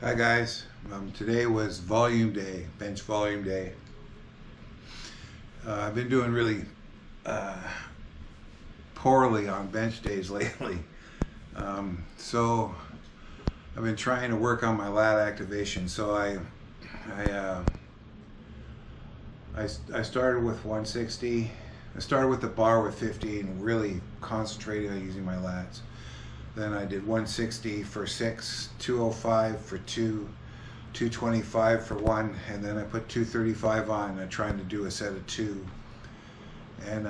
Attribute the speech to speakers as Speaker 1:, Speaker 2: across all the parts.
Speaker 1: Hi guys, today was volume day, bench volume day. I've been doing really uh, poorly on bench days lately. So I've been trying to work on my lat activation. So I, uh, I started with 160. I started with the bar with 50 and really concentrating on using my lats. Then I did 160 for 6, 205 for 2, 225 for 1, and then I put 235 on. I'm trying to do a set of 2. And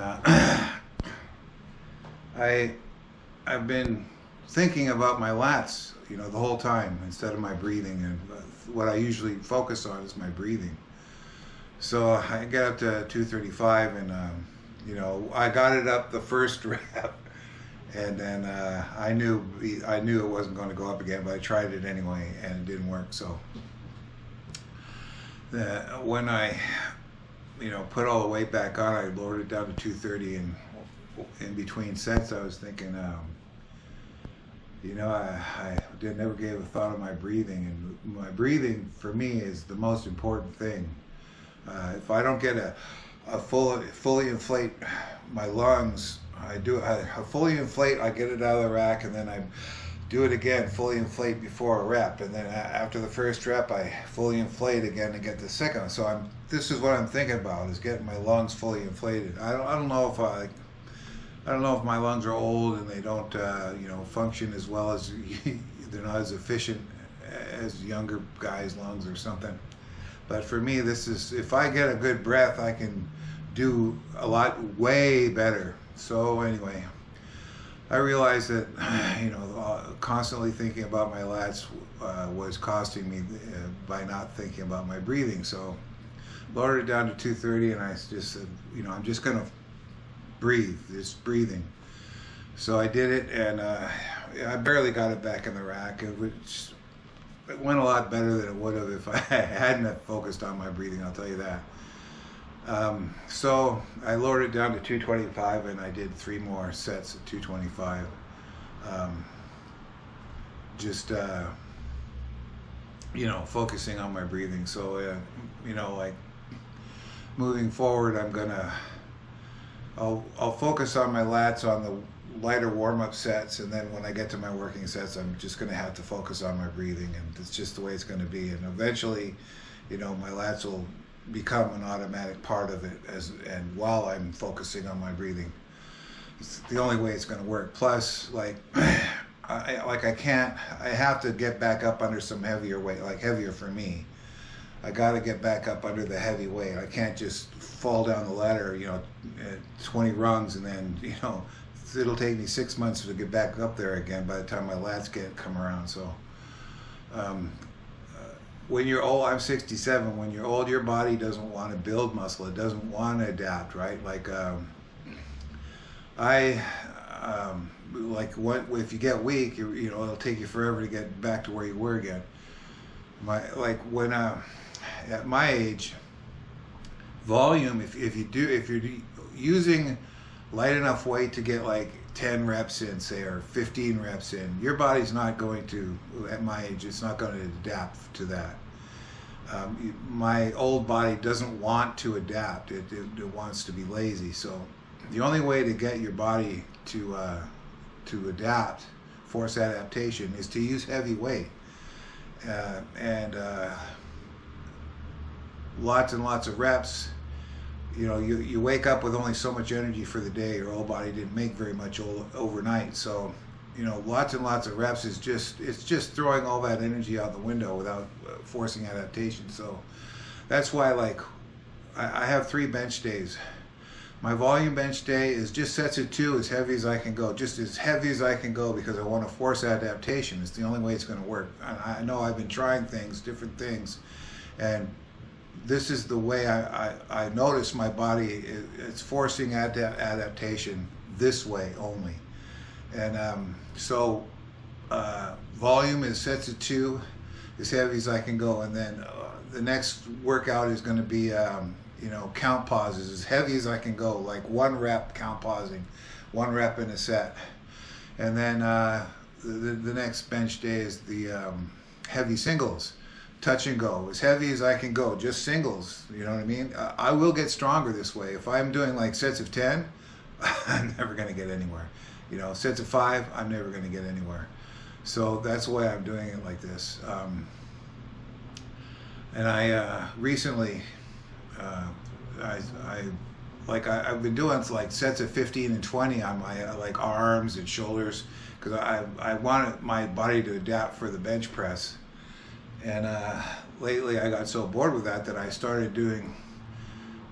Speaker 1: I've been thinking about my lats, the whole time instead of my breathing. And what I usually focus on is my breathing. So I got up to 235, and I got it up the first rep. And then I knew it wasn't going to go up again, but I tried it anyway, and it didn't work. So when I, put all the weight back on, I lowered it down to 230. And in between sets, I was thinking, I never gave a thought of my breathing, and my breathing for me is the most important thing. If I don't get a fully inflate my lungs. I fully inflate, I get it out of the rack, and then I do it again, fully inflate before a rep, and then after the first rep I fully inflate again to get the second one. So this is what I'm thinking about, is getting my lungs fully inflated. I don't know if my lungs are old and they don't function as well as they're not as efficient as younger guys' lungs or something. But for me, this is, if I get a good breath, I can do a lot way better. So anyway, I realized that constantly thinking about my lats was costing me by not thinking about my breathing. So lowered it down to 230, and I just said, I'm just gonna breathe, just breathing. So I did it, and I barely got it back in the rack. It went a lot better than it would have if I hadn't focused on my breathing, I'll tell you that. So I lowered it down to 225, and I did 3 more sets of 225. Focusing on my breathing. So, like moving forward, I'll focus on my lats on the lighter warm-up sets, and then when I get to my working sets, I'm just going to have to focus on my breathing, and it's just the way it's going to be. And eventually, my lats will become an automatic part of it, and while I'm focusing on my breathing, it's the only way it's going to work. Plus, I have to get back up under some heavier weight, like heavier for me. I got to get back up under the heavy weight. I can't just fall down the ladder, 20 rungs, and then it'll take me 6 months to get back up there again by the time my lats come around. So when you're old, I'm 67. When you're old, your body doesn't want to build muscle. It doesn't want to adapt, right? If you get weak, it'll take you forever to get back to where you were again. At my age, volume. If you're using light enough weight to get like 10 reps in, say, or 15 reps in, your body's not going to, at my age, it's not going to adapt to that. My old body doesn't want to adapt. It wants to be lazy. So the only way to get your body to adapt, force adaptation, is to use heavy weight. And lots and lots of reps. You wake up with only so much energy for the day. Your old body didn't make very much overnight. So, lots and lots of reps it's just throwing all that energy out the window without forcing adaptation. So that's why, I have 3 bench days. My volume bench day is just sets of 2, as heavy as I can go, just as heavy as I can go, because I want to force adaptation. It's the only way it's going to work. I know I've been trying different things, and this is the way I notice my body. It's forcing adaptation this way only. And volume is sets of 2, as heavy as I can go. And then the next workout is going to be, count pauses, as heavy as I can go, like 1 rep count pausing, 1 rep in a set. And then the next bench day is the heavy singles, touch and go, as heavy as I can go, just singles. You know what I mean? I will get stronger this way. If I'm doing like sets of 10, I'm never going to get anywhere. You know, sets of 5, I'm never going to get anywhere. So that's why I'm doing it like this. And I recently, I've been doing like sets of 15 and 20 on my like arms and shoulders, because I wanted my body to adapt for the bench press. And lately I got so bored with that I started doing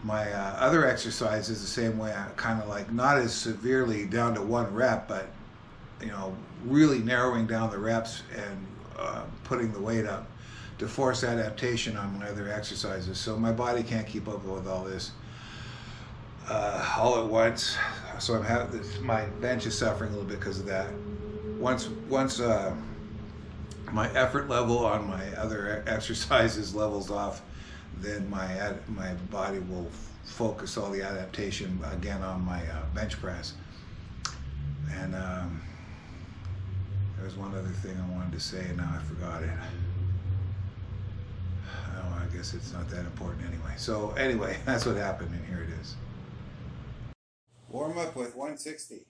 Speaker 1: my other exercises the same way. I kind of like not as severely down to 1 rep, but you know, really narrowing down the reps and putting the weight up to force adaptation on my other exercises. So my body can't keep up with all this all at once. So I'm having my bench is suffering a little bit because of that. Once my effort level on my other exercises levels off, then my body will focus all the adaptation again on my bench press. And there's one other thing I wanted to say, and now I forgot it. Oh, I guess it's not that important anyway. So anyway, that's what happened, and here it is. Warm up with 160.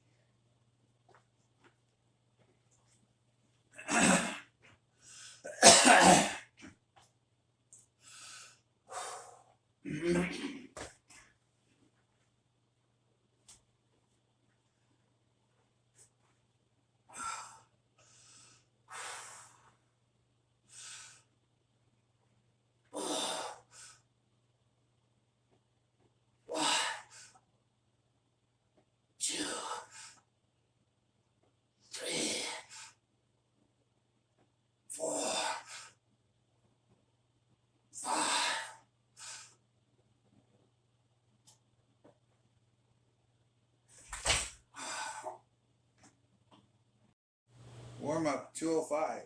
Speaker 1: Warm up 205.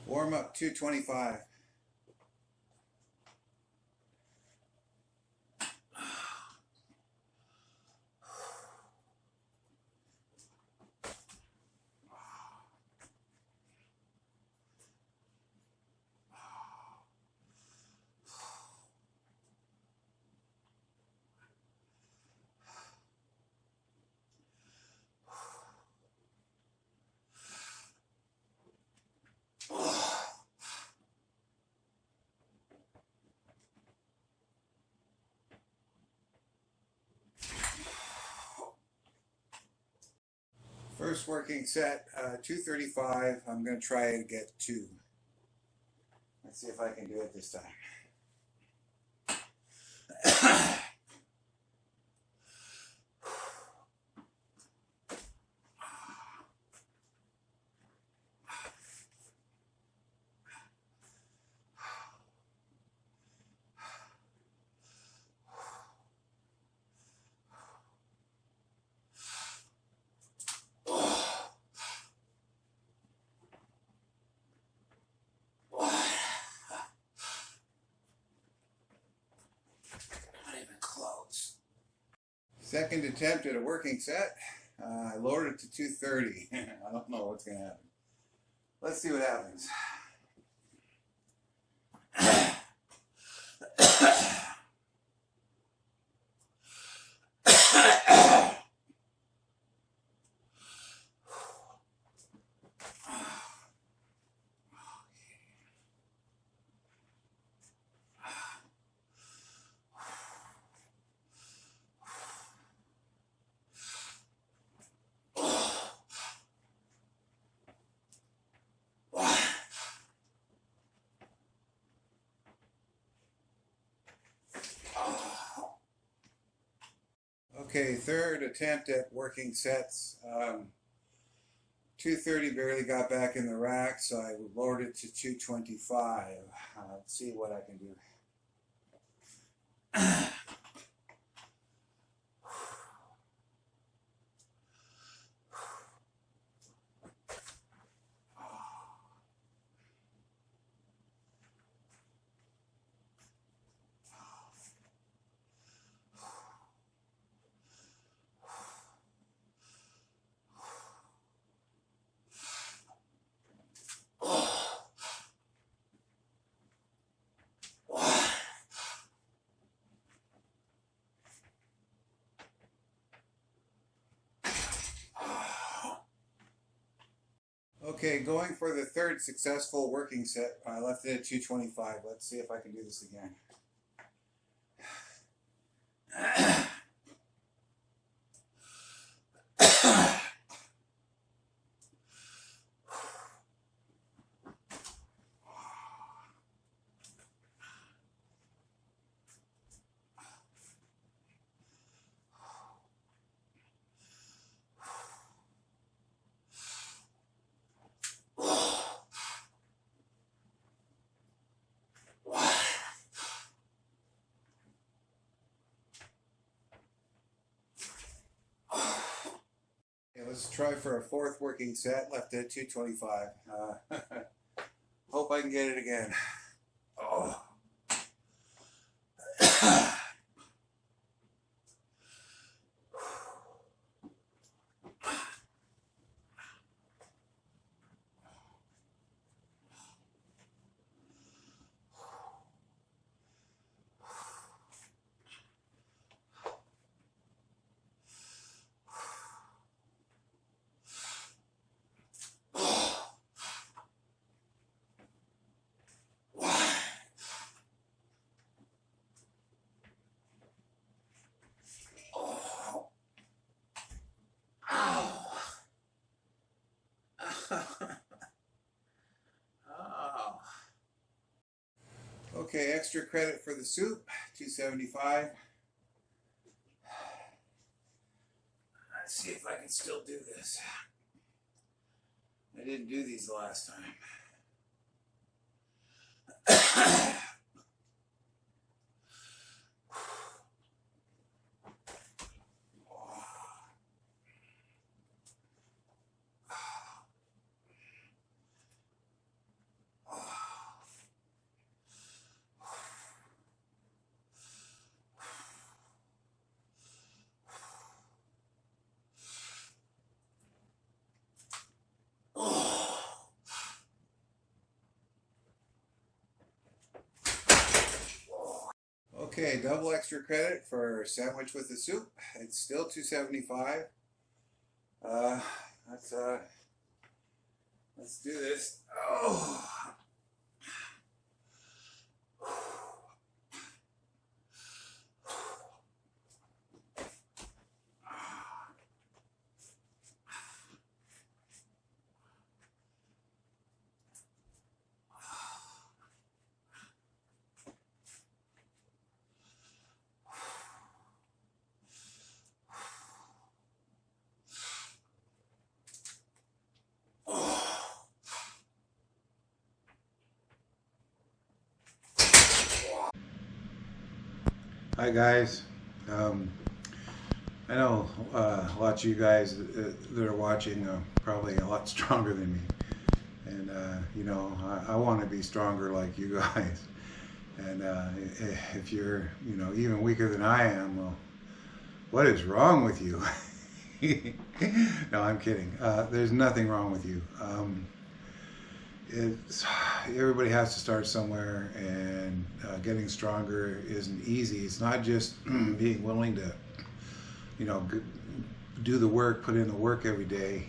Speaker 1: Warm up 225. First working set, 235. I'm going to try to get 2. Let's see if I can do it this time. Second attempt at a working set. I lowered it to 230. I don't know what's going to happen. Let's see what happens. Okay, third attempt at working sets. 230 barely got back in the rack, so I lowered it to 225. Let's see what I can do. Okay, going for the third successful working set. I left it at 225. Let's see if I can do this again. Okay, let's try for a fourth working set. Left it at 225. Hope I can get it again. Oh. Oh. Okay, extra credit for the soup, 275. Let's see if I can still do this. I didn't do these the last time. Okay, double extra credit for sandwich with the soup. It's still 275. Let's do this. Oh. Hi guys. I know lots of you guys that are watching are probably a lot stronger than me, and you know I want to be stronger like you guys. And if you're even weaker than I am, well, what is wrong with you? No, I'm kidding. There's nothing wrong with you. Everybody has to start somewhere, and getting stronger isn't easy. It's not just being willing to, do the work, put in the work every day.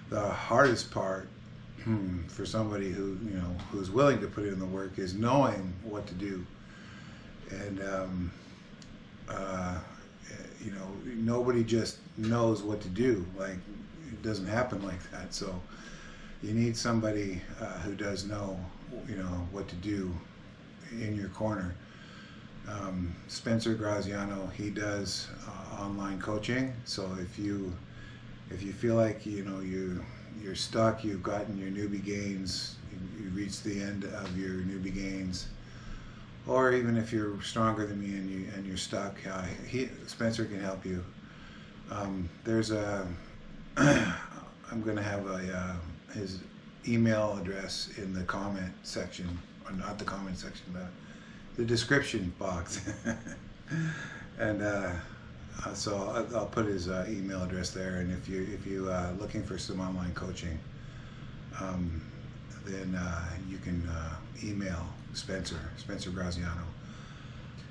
Speaker 1: The hardest part for somebody who's willing to put in the work is knowing what to do. And nobody just knows what to do. Like, it doesn't happen like that. So you need somebody who does know what to do in your corner. Spencer Graziano, he does online coaching. So if you feel like you're stuck, you've gotten your newbie gains, you reached the end of your newbie gains, or even if you're stronger than me and you're stuck, Spencer can help you. There's a I'm gonna have his email address in the comment section, or not the comment section, the description box. And so I'll put his email address there. And if you looking for some online coaching, then you can email Spencer Graziano.